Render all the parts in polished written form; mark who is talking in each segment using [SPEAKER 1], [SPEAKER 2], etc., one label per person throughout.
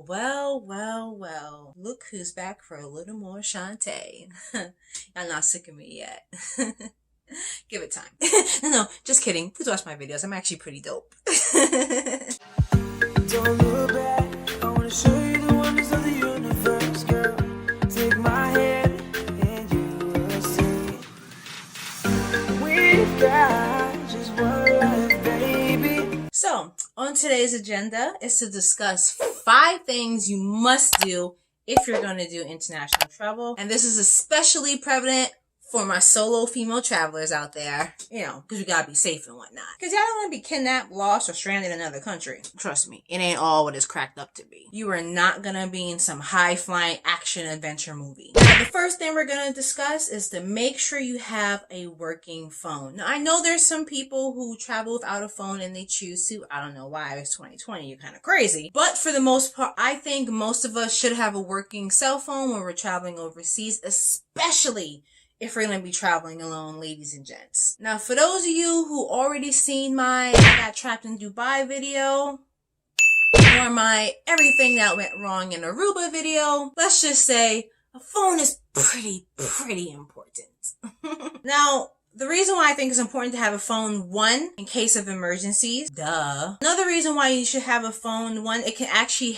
[SPEAKER 1] Well. Look who's back for a little more Shantae. Y'all not sick of me yet. Give it time. No, just kidding. Please watch my videos. I'm actually pretty dope. Don't look back. I wanna show you the wonders of the universe, girl. Take my hand and you will see. We've got just one life, baby. So, on today's agenda is to discuss 5 things you must do if you're going to do international travel. And this is especially prevalent for my solo female travelers out there, you know, because we gotta be safe and whatnot. Because y'all don't want to be kidnapped, lost, or stranded in another country. Trust me, it ain't all what it's cracked up to be. You are not gonna be in some high-flying action adventure movie. Now, the first thing we're gonna discuss is to make sure you have a working phone. Now, I know there's some people who travel without a phone and they choose to. I don't know why. It's 2020. You're kind of crazy. But for the most part, I think most of us should have a working cell phone when we're traveling overseas, especially if we're going to be traveling alone, ladies and gents. Now, for those of you who already seen my I Got Trapped in Dubai video, or my Everything That Went Wrong in Aruba video, let's just say a phone is pretty important. Now, the reason why I think it's important to have a phone, one, in case of emergencies, duh. Another reason why you should have a phone, one, it can actually,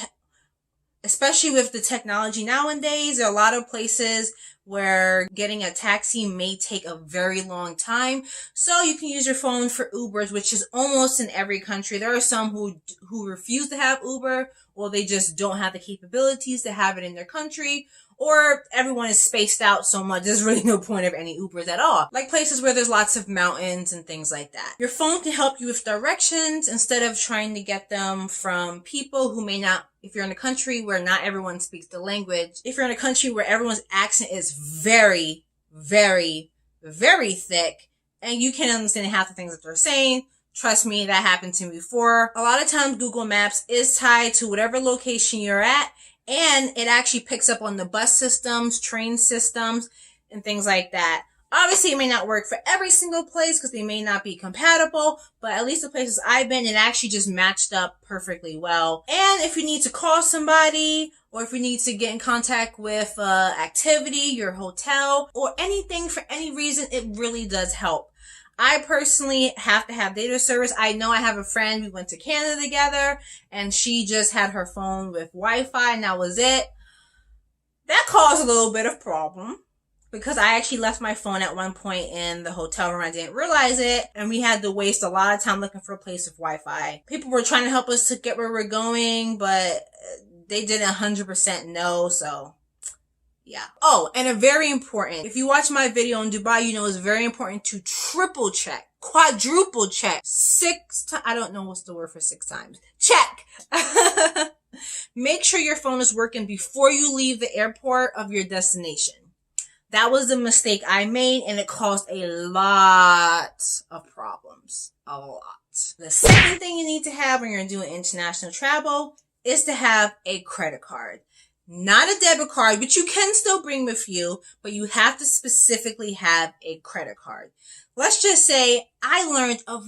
[SPEAKER 1] especially with the technology nowadays, there are a lot of places where getting a taxi may take a very long time. So you can use your phone for Ubers, which is almost in every country. There are some who refuse to have Uber, or they just don't have the capabilities to have it in their country, or everyone is spaced out so much there's really no point of any Ubers at all. Like places where there's lots of mountains and things like that. Your phone can help you with directions instead of trying to get them from people who may not. If you're in a country where not everyone speaks the language, if you're in a country where everyone's accent is very thick and you can't understand half the things that they're saying, trust me, that happened to me before. A lot of times Google Maps is tied to whatever location you're at, and it actually picks up on the bus systems, train systems, and things like that. Obviously, it may not work for every single place because they may not be compatible, but at least the places I've been, it actually just matched up perfectly well. And if you need to call somebody, or if you need to get in contact with activity, your hotel, or anything for any reason, it really does help. I personally have to have data service. I know I have a friend, we went to Canada together, and she just had her phone with Wi-Fi, and that was it. That caused a little bit of problem, because I actually left my phone at one point in the hotel room. I didn't realize it, and we had to waste a lot of time looking for a place with Wi-Fi. People were trying to help us to get where we're going, but they didn't 100% know, so yeah. Oh, and a very important, if you watch my video in Dubai, you know it's very important to triple check, quadruple check, I don't know what's the word for 6 times. Check! Make sure your phone is working before you leave the airport of your destination. That was the mistake I made, and it caused a lot of problems. A lot. The second thing you need to have when you're doing international travel is to have a credit card. Not a debit card, which you can still bring with you, but you have to specifically have a credit card. Let's just say I learned a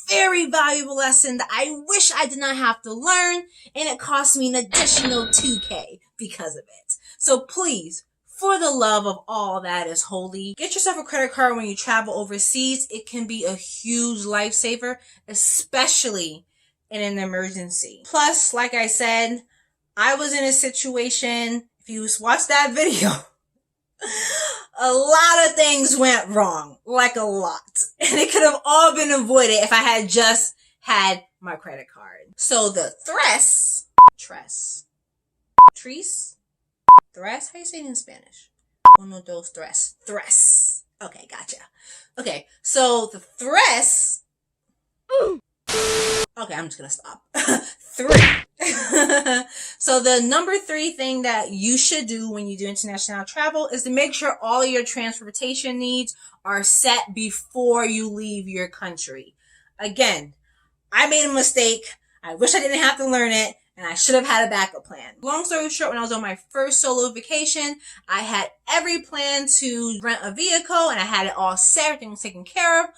[SPEAKER 1] very valuable lesson that I wish I did not have to learn, and it cost me an additional $2,000 because of it. So please, for the love of all that is holy, get yourself a credit card when you travel overseas. It can be a huge lifesaver, especially in an emergency. Plus, like I said, I was in a situation, if you watch that video, a lot of things went wrong, like a lot. And it could have all been avoided if I had just had my credit card. So the tres, how you say it in Spanish? Uno, dos, tres. Okay, gotcha. Okay, so the tres. Okay, I'm just gonna stop. 3. So the number 3 thing that you should do when you do international travel is to make sure all your transportation needs are set before you leave your country. Again, I made a mistake. I wish I didn't have to learn it, and I should have had a backup plan. Long story short, when I was on my first solo vacation, I had every plan to rent a vehicle, and I had it all set, everything was taken care of,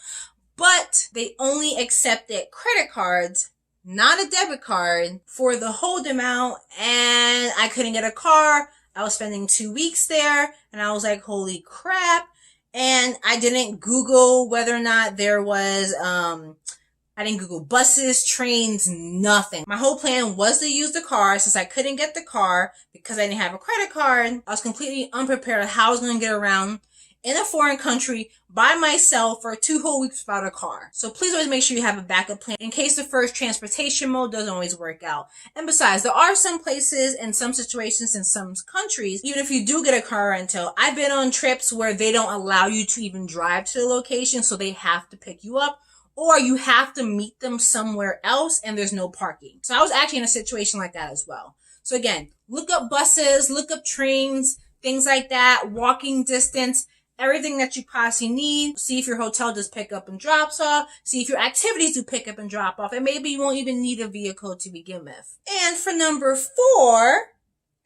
[SPEAKER 1] but they only accepted credit cards, not a debit card, for the whole amount, and I couldn't get a car. I was spending 2 weeks there, and I was like, holy crap. And I didn't Google whether or not there was, I didn't Google buses, trains, nothing. My whole plan was to use the car. Since I couldn't get the car because I didn't have a credit card, I was completely unprepared on how I was going to get around in a foreign country by myself for 2 whole weeks without a car. So please always make sure you have a backup plan in case the first transportation mode doesn't always work out. And besides, there are some places and some situations in some countries, even if you do get a car rental, I've been on trips where they don't allow you to even drive to the location, so they have to pick you up, or you have to meet them somewhere else and there's no parking. So I was actually in a situation like that as well. So again, look up buses, look up trains, things like that, walking distance, everything that you possibly need. See if your hotel does pick up and drops off. See if your activities do pick up and drop off. And maybe you won't even need a vehicle to begin with. And for number 4,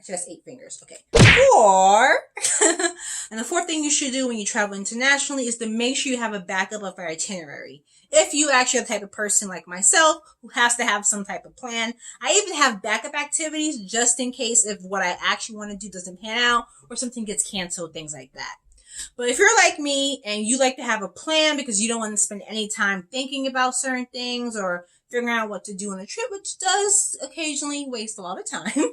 [SPEAKER 1] actually that's 8 fingers. Okay. 4. And the 4th thing you should do when you travel internationally is to make sure you have a backup of your itinerary. If you actually are the type of person like myself who has to have some type of plan, I even have backup activities just in case if what I actually want to do doesn't pan out or something gets canceled, things like that. But if you're like me and you like to have a plan because you don't want to spend any time thinking about certain things or figuring out what to do on a trip, which does occasionally waste a lot of time,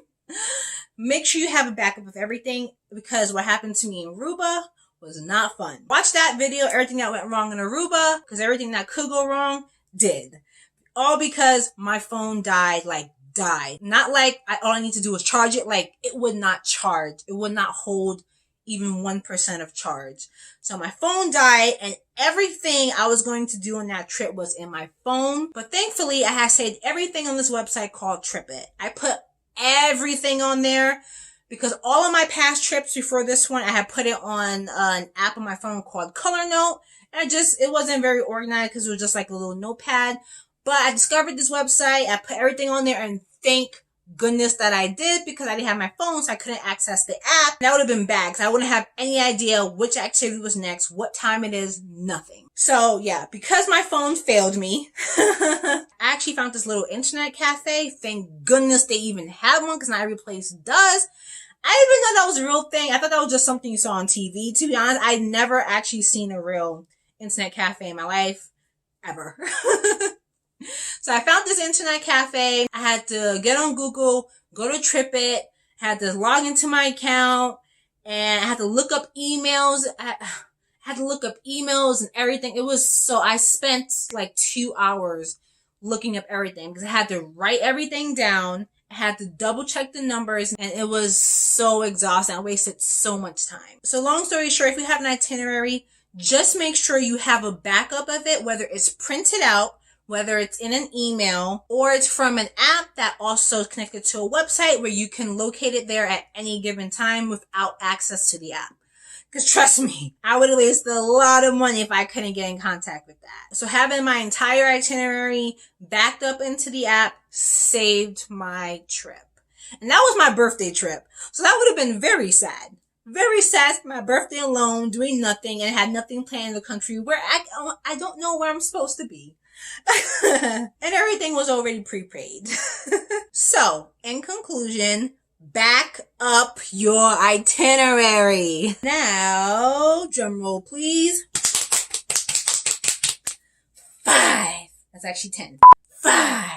[SPEAKER 1] make sure you have a backup of everything, because what happened to me in Aruba was not fun. Watch that video, everything that went wrong in Aruba, because everything that could go wrong did. All because my phone died. Not like all I need to do was charge it. Like, it would not charge. It would not hold even 1% of charge. So my phone died and everything I was going to do on that trip was in my phone. But thankfully I had saved everything on this website called TripIt. I put everything on there because all of my past trips before this one, I had put it on an app on my phone called ColorNote. And it wasn't very organized because it was just like a little notepad. But I discovered this website. I put everything on there, and thank goodness that I did, because I didn't have my phone, so I couldn't access the app. That would have been bad, because I wouldn't have any idea which activity was next, what time it is, nothing. So yeah, because my phone failed me, I actually found this little internet cafe. Thank goodness they even have one, because not every place does. I didn't even know that was a real thing. I thought that was just something you saw on TV. To be honest, I'd never actually seen a real internet cafe in my life, ever. So I found this internet cafe. I had to get on Google, go to TripIt, had to log into my account, and I had to look up emails. I had to look up emails and everything. I spent like 2 hours looking up everything because I had to write everything down. I had to double check the numbers, and it was so exhausting. I wasted so much time. So long story short, if you have an itinerary, just make sure you have a backup of it, whether it's printed out, whether it's in an email, or it's from an app that also is connected to a website where you can locate it there at any given time without access to the app. Because trust me, I would have wasted a lot of money if I couldn't get in contact with that. So having my entire itinerary backed up into the app saved my trip. And that was my birthday trip. So that would have been very sad. Very sad for my birthday alone, doing nothing, and had nothing planned in the country where I don't know where I'm supposed to be. And everything was already prepaid. So, in conclusion, back up your itinerary. Now, drum roll please. 5. That's actually 10. 5.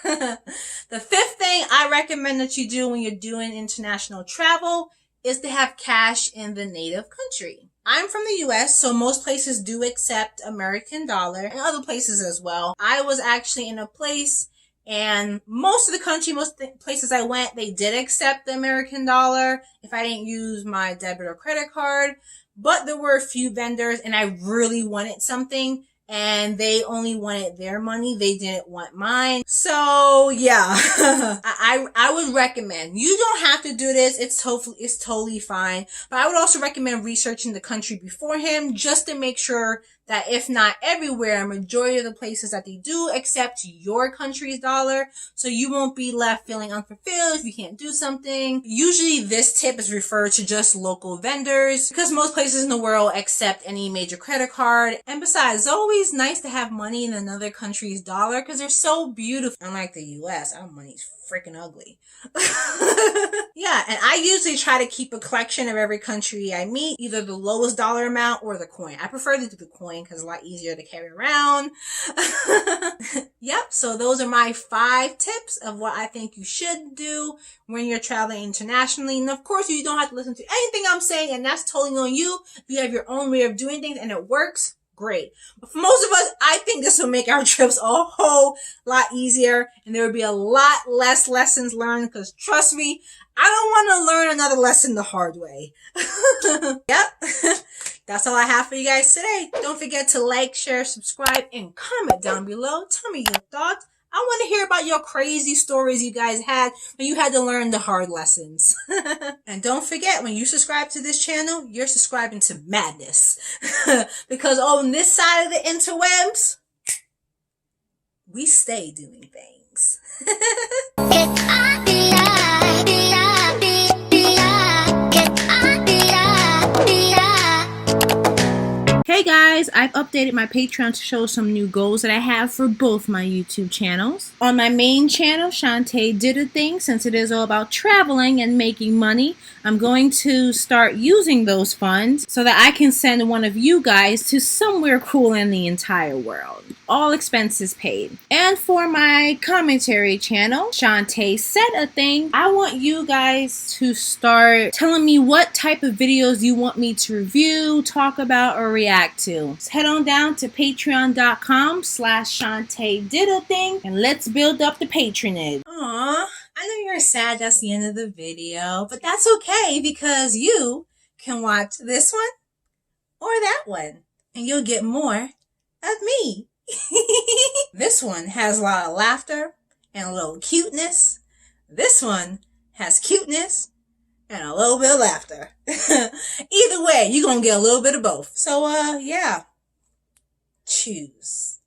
[SPEAKER 1] The 5th thing I recommend that you do when you're doing international travel is to have cash in the native country. I'm from the US, so most places do accept American dollar, and other places as well. I was actually in a place, and most of the country, places I went, they did accept the American dollar if I didn't use my debit or credit card. But there were a few vendors, and I really wanted something, and they only wanted their money. They didn't want mine. So yeah, I would recommend, you don't have to do this. It's totally fine. But I would also recommend researching the country beforehand just to make sure that if not everywhere, a majority of the places that they do accept your country's dollar. So you won't be left feeling unfulfilled if you can't do something. Usually this tip is referred to just local vendors because most places in the world accept any major credit card. And besides, it's always nice to have money in another country's dollar because they're so beautiful. Unlike the US, our money's freaking ugly. Yeah, and I usually try to keep a collection of every country I meet, either the lowest dollar amount or the coin. I prefer to do the coin because it's a lot easier to carry around. Yep, so those are my 5 tips of what I think you should do when you're traveling internationally. And of course, you don't have to listen to anything I'm saying, and that's totally on you. If you have your own way of doing things and it works, great. But for most of us, I think this will make our trips a whole lot easier and there will be a lot less lessons learned because trust me, I don't want to learn another lesson the hard way. Yep. That's all I have for you guys today. Don't forget to like, share, subscribe, and comment down below. Tell me your thoughts. I want to hear about your crazy stories you guys had when you had to learn the hard lessons. And don't forget, when you subscribe to this channel, you're subscribing to madness. Because on this side of the interwebs, we stay doing things. Hey guys, I've updated my Patreon to show some new goals that I have for both my YouTube channels. On my main channel, Shantedidathing, since it is all about traveling and making money, I'm going to start using those funds so that I can send one of you guys to somewhere cool in the entire world. All expenses paid. And for my commentary channel, Shantedidathing, I want you guys to start telling me what type of videos you want me to review, talk about, or react to. So head on down to patreon.com/Shantedidathing and let's build up the patronage. Aww, I know you're sad that's the end of the video, but that's okay because you can watch this one or that one and you'll get more of me. This one has a lot of laughter and a little cuteness. This one has cuteness and a little bit of laughter. Either way, you're gonna get a little bit of both. So, yeah. Choose.